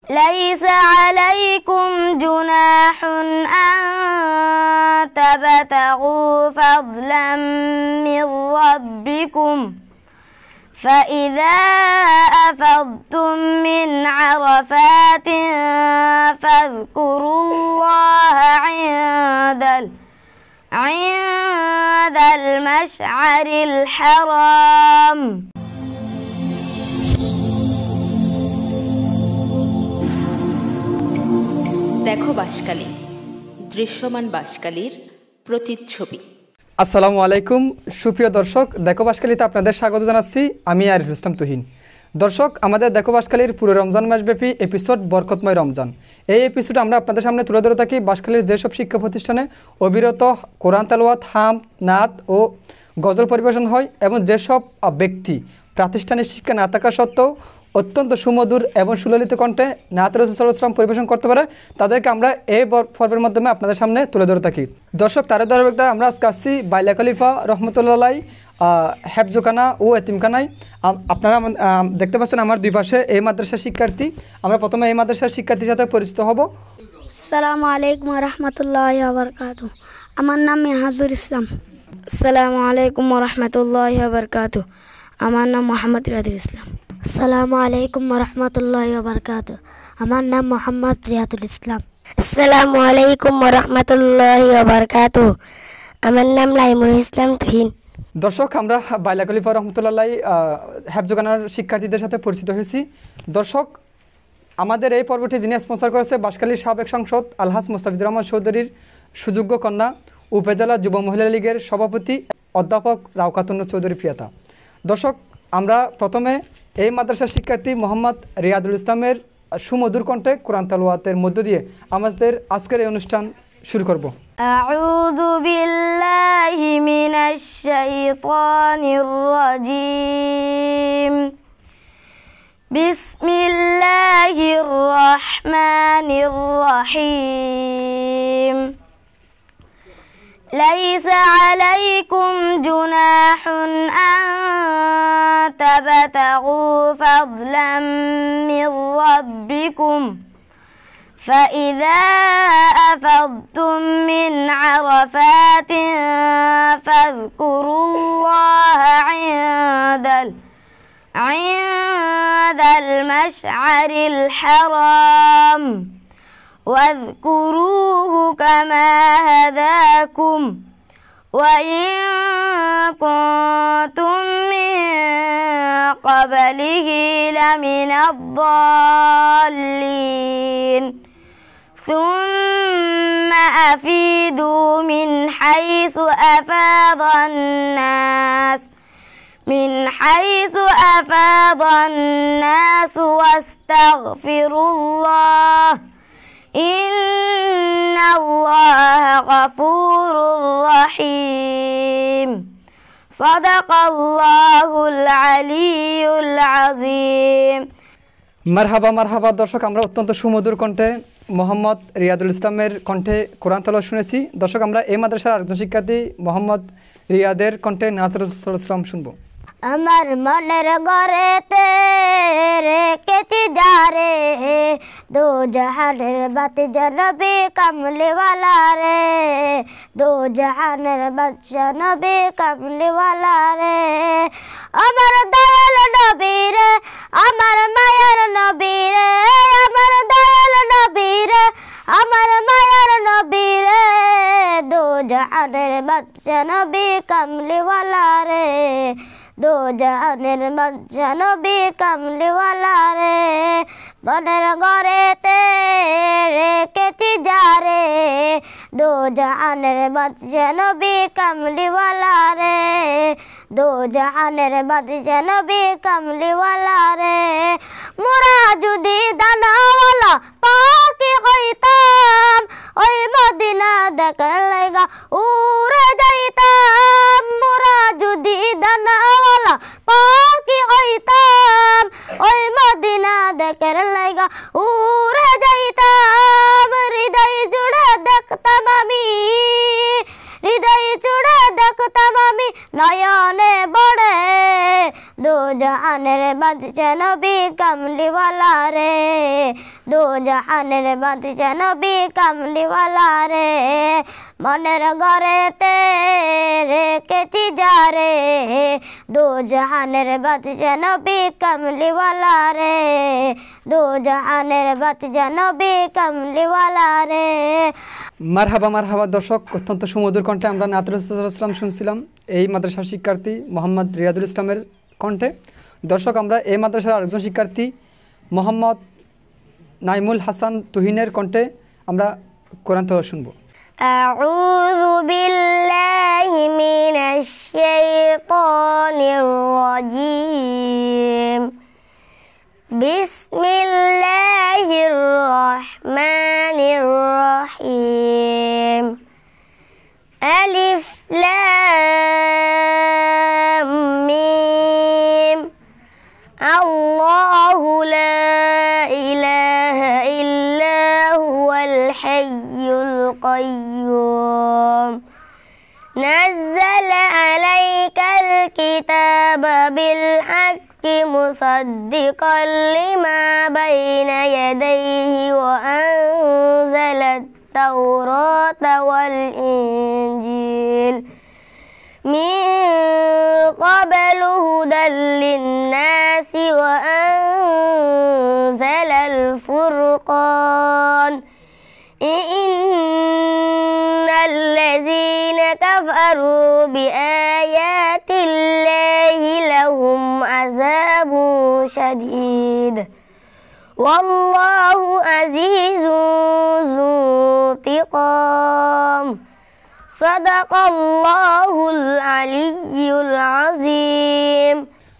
ليس عليكم جناح أن تبتغوا فضلا من ربكم فإذا أفضتم من عرفات فاذكروا الله عند المشعر الحرام দেখো বাঁশখালী, দৃশ্যমান বাঁশখালীর প্রতিচ্ছবি। আসসালামু আলাইকুম সুপ্রিয় দর্শক, দেখো বাঁশখালীতে আপনাদের স্বাগত জানাচ্ছি। আমি আরিফুল ইসলাম তুহিন। দর্শক, আমাদের দেখো বাঁশখালীর পুরো রমজান মাসব্যাপী এপিসোড বরকতময় রমজান, এই এপিসোডে আমরা আপনাদের সামনে তুলে ধরে থাকি বাঁশখালীর যেসব শিক্ষা প্রতিষ্ঠানে অবিরত কোরআন তেলাওয়াত, হাম, নাত ও গজল পরিবেশন হয় এবং যেসব ব্যক্তি প্রাতিষ্ঠানিক শিক্ষা না থাকা সত্ত্বেও অত্যন্ত সুমধুর এবং সুললিত কণ্ঠে নাত রাসূল সাল্লাল্লাহু আলাইহি ওয়াসাল্লাম পরিবেশন করতে পারে, তাদেরকে আমরা এই পর্বের মাধ্যমে আপনাদের সামনে তুলে ধরে থাকি। দর্শক, তার ধারাবাহিকতা আমরা আজকে আসছি বাইলা খলিফা রহমতুল্লাহ আলাইহি হেফজখানা ও এতিমখানায়। আপনারা দেখতে পাচ্ছেন আমার দুই পাশে এই মাদ্রাসার শিক্ষার্থী। আমরা প্রথমে এই মাদ্রাসার শিক্ষার্থীর সাথে পরিচিত হব। আসসালামু আলাইকুম ওয়া রাহমাতুল্লাহি ওয়া বারাকাতুহু। আমার নাম মিনহাজুল ইসলাম। আসসালামু আলাইকুম ওয়া রাহমাতুল্লাহি ওয়া বারাকাতুহু। আমার নাম মোহাম্মদ রিয়াদুল ইসলাম। আসসালামু আলাইকুম ওয়া রাহমাতুল্লাহি ওয়া বারাকাতুহু। আমার নাম মোহাম্মদ রিয়াদুল ইসলাম। আসসালামু আলাইকুম ওয়া রাহমাতুল্লাহি ওয়া বারাকাতুহু। আমার নাম লাইমুল ইসলাম তুহিন। দর্শক, আমরা বাইলা খলিফা রহমতুল্লাহ আলাইহি হেফজখানার শিক্ষার্থীদের সাথে পরিচিত হয়েছি। দর্শক, আমাদের এই পর্বটি যিনি স্পন্সর করেছে বাঁশখালীর সাবেক সাংসদ আলহাজ মুস্তাফিজুর রহমান চৌধুরীর সুযোগ্য কন্যা উপজেলা যুব মহিলা লীগের সভাপতি অধ্যাপক রাওকাতুন চৌধুরী প্রিয়তা। দর্শক, আমরা প্রথমে এই মাদ্রাসার শিক্ষার্থী মোহাম্মদ রিয়াদুল ইসলামের সুমধুর কণ্ঠে কোরআন তেলাওয়াতের মধ্য দিয়ে আমাদের আজকের এই অনুষ্ঠান শুরু করব। أعوذ بالله من الشيطان الرجيم بسم الله الرحمن الرحيم ليس عليكم جناح أن تبتغوا فضلا من ربكم فإذا أفضتم من عرفات فاذكروا الله عند المشعر الحرام واذكروه كما هداكم وإن كنتم من قبله لمن الضالين ثم أفيدوا من حيث أفاض الناس واستغفروا الله إن الله غفور رحيم صدق الله العلي العظيم। মারহাবা মারহাবা। দর্শক, আমরা অত্যন্ত সুমধুর কণ্ঠে মোহাম্মদ রিয়াদুল ইসলামের কণ্ঠে কোরআন তেলাওয়াত শুনেছি। দর্শক, আমরা এই মাদ্রাসার আরেকজন শিক্ষার্থী মোহাম্মদ রিয়াদের কণ্ঠে নাত রাসূল সাল্লাল্লাহু আলাইহি ওয়াসাল্লাম শুনবো। আমার মনের ঘরেতে রেখেছি যারে দো জাহানের বাতি নবী কামলিওয়ালা রে দো জাহানের বাদশা নবী কামলিওয়ালা রে আমার দয়াল নবী রে আমার মায়ার নবী রে আমার দয়াল নবী রে আমার মায়ার নবী রে দো জাহানের বাদশা নবী কামলিওয়ালা রে দো জাহানের বাদশা নবী কামলিওয়ালা রে মনের ঘরেতে রেখেছি যারে দো জাহানের বাদশা নবী কামলিওয়ালা রে দো জাহানের বাদশা নবী কামলিওয়ালা রে মোরা যদি দানাওয়ালা পাখি হইতাম ওই মদিনা দেখার লাগা উড়ে যাইতাম মোরা যদি দানাওয়ালা পাখি হইতাম ওই মদিনা দেখার লাগা উড়ে যাইতাম হৃদয় জুড়ে দেখতাম আমি হৃদয় জুড়ে দেখতাম আমি নয়নে বড়ে দো জাহানের বাদশা নবী কামলিওয়ালা রে, দু জাহানের বাদশা নবী কামলিওয়ালা রে, মনের ঘরেতে রেখেছি যারে, দু জাহানের বাদশা নবী কামলিওয়ালা রে, দু জাহানের বাদশা নবী কামলিওয়ালা রে। মারহাবা মারহাবা দর্শক, অত্যন্ত সুমধুর কণ্ঠে আমরা নাতুল ইসলাম শুনছিলাম এই মাদ্রাসার শিক্ষার্থী মোহাম্মদ রিয়াদুল ইসলামের কণ্ঠে। দর্শক, আমরা এই মাদ্রাসার আরেকজন শিক্ষার্থী মোহাম্মদ নাইমুল হাসান তুহিনের কণ্ঠে আমরা কোরআন তেলাওয়াত শুনব। আউযু বিল্লাহি মিনাশ শাইতানির রাজীম। বিসমিল্লাহির রহমানির রহিম। আলিফ লাম মিম। আল্লাহু লা ইলাহা ইল্লা হুয়াল হাইয়ুল কাইয়্যুম। নাযালা আলাইকাল কিতাবা বিল হাক্কি মুসাদ্দিকাল লিমা বাইনা ইয়াদাইহি ওয়া আনজালাত তাওরাতা ওয়াল ইনজিল মিন ক্বাবলু হুদাল লিন্নাসি ওয়া আনজালাল ফুরকান। ইন্নাল্লাযীনা কাফারু বিআয়াতিল্লাহি লাহুম আযাবুন শাদীদ ওয়াল্লাহু আযীজুন যু ইনতিকাম। সাদাকাল্লাহুল আলিয়্যুল আযীম।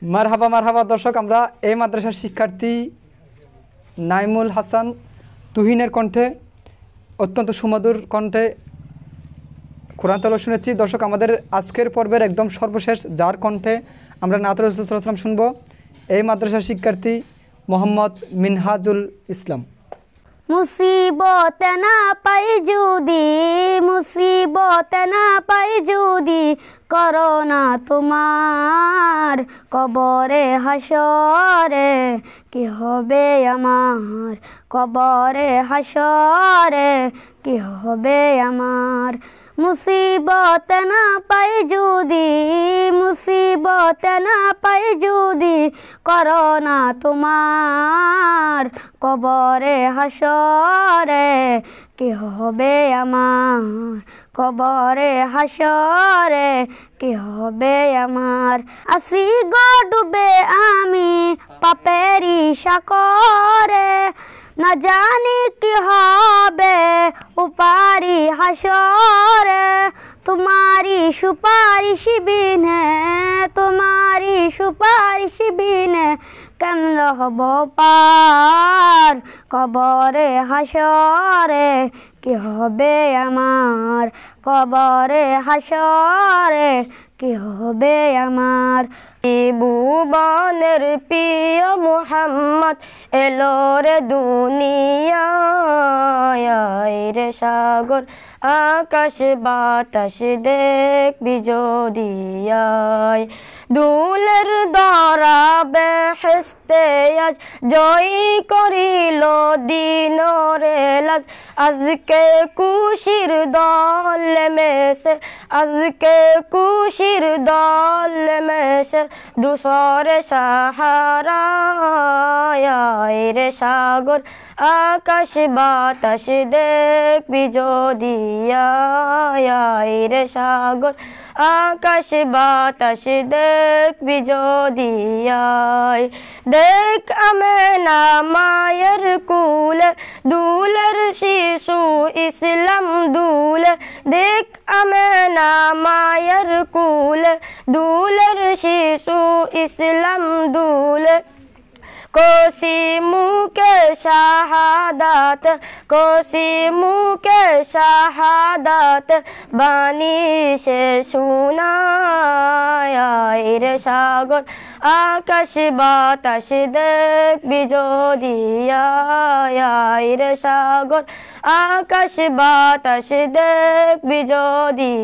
মারহাবা মারহাবা দর্শক, আমরা এই মাদ্রাসার শিক্ষার্থী নাইমুল হাসান তুহিনের কণ্ঠে অত্যন্ত সুমধুর কণ্ঠে কোরআন তেলাওয়াত শুনেছি। দর্শক, আমাদের আজকের পর্বের একদম সর্বশেষ যার কণ্ঠে আমরা নাতুল ইসলাম শুনব, এই মাদ্রাসার শিক্ষার্থী মোহাম্মদ মিনহাজুল ইসলাম। মুসিবত না পাই যদি, মুসিবত না পাই যদি, করোনা তোমার কবরে হাসরে কি হবে আমার, কবরে হাসরে কি হবে আমার। মুসিবত না পাই যদি, মুসিবত না পাই যদি, করোনা তোমার কবরে হাসরে কি হবে আমার, কবরে হাসরে কি হবে আমার। আসি গো ডুবে আমি পাপেরি সাগরে, না জানি কি হবে উপারি হাসরে। তোমারি সুপারিশ বিনে, তোমারি সুপারিশ বিনে কেমন হব পার, কবরে হাসরে কি হবে আমার, কবরে হাসরে কি হবে আমার। ভুবনের প্রিয় মুহাম্মদ এলো রে দুনিয়ায় রে, সাগর আকাশ বাতাস দেখবি যদি আয়। দুলের দ্বারা বেহেশতে আজ জয় করিল দিনরে লাজ, আজকে কুশির দল মেশে, আজকে কুশির দল মেশে দুসরে সাহারায় রে, সাগর আকাশ বাতাস দেখবি যদি আয় রে, সাগর আকাশ বাতাস দেখবি যদি আয়। দেখ আমেনা মায়ের কুলে, দুলের শিশু ইসলাম দুলে। দেখ আমেনা মায়ের কুলে, দুলের শিশু ইসলাম দুলে। কোসি মুকে শাহাদাত, কোসি মুকে শাহাদাত, বাণী সে শোনায় রে, সাগর আকাশ বাতাস দেখবি যদি আয় রে, সাগর আকাশ বাতাস দেখবি যদি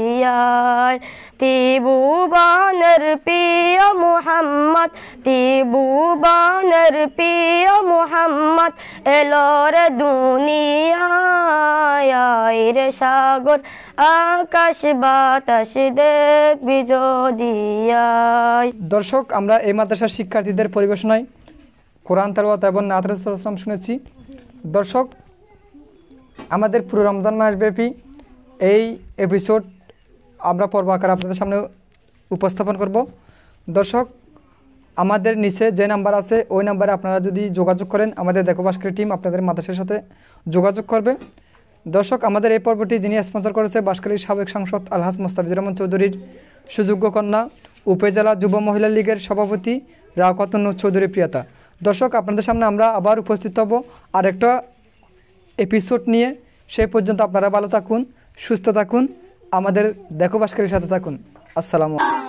আয়। ত্রিভুবনের প্রিয় মুহাম্মদ, ত্রিভুবনের প্রিয় মুহাম্মদ এলো রে দুনিয়ায় রে সাগর আকাশ বাতাস দেখবি যদি আয়। দর্শক, আমরা এই মাদ্রাসার শিক্ষার্থীদের পরিবেশনায় কোরআন তেলাওয়াত এবং নাত রাসূল সাল্লাল্লাহু আলাইহি ওয়াসাল্লাম শুনেছি। দর্শক, আমাদের পুরো রমজান মাসব্যাপী এই এপিসোড আমরা পর্ব আকারে আপনাদের সামনে উপস্থাপন করব। দর্শক, আমাদের নিচে যে নাম্বার আছে ওই নাম্বারে আপনারা যদি যোগাযোগ করেন, আমাদের দেখো বাসকালী টিম আপনাদের মাদ্রাসার সাথে যোগাযোগ করবে। দর্শক, আমাদের এই পর্বটি যিনি স্পন্সর করেছে বাসকালীর সাবেক সাংসদ আলহাজ মোস্তাফিজুর রহমান চৌধুরীর সুযোগ্য কন্যা উপজেলা যুব মহিলা লীগের সভাপতি রাওকাতুন্নূর চৌধুরী প্রিয়তা। দর্শক, আপনাদের সামনে আমরা আবার উপস্থিত হব আরেকটা এপিসোড নিয়ে। সেই পর্যন্ত আপনারা ভালো থাকুন, সুস্থ থাকুন, আমাদের দেখো বাসকালীর সাথে থাকুন। আসসালামু আলাইকুম।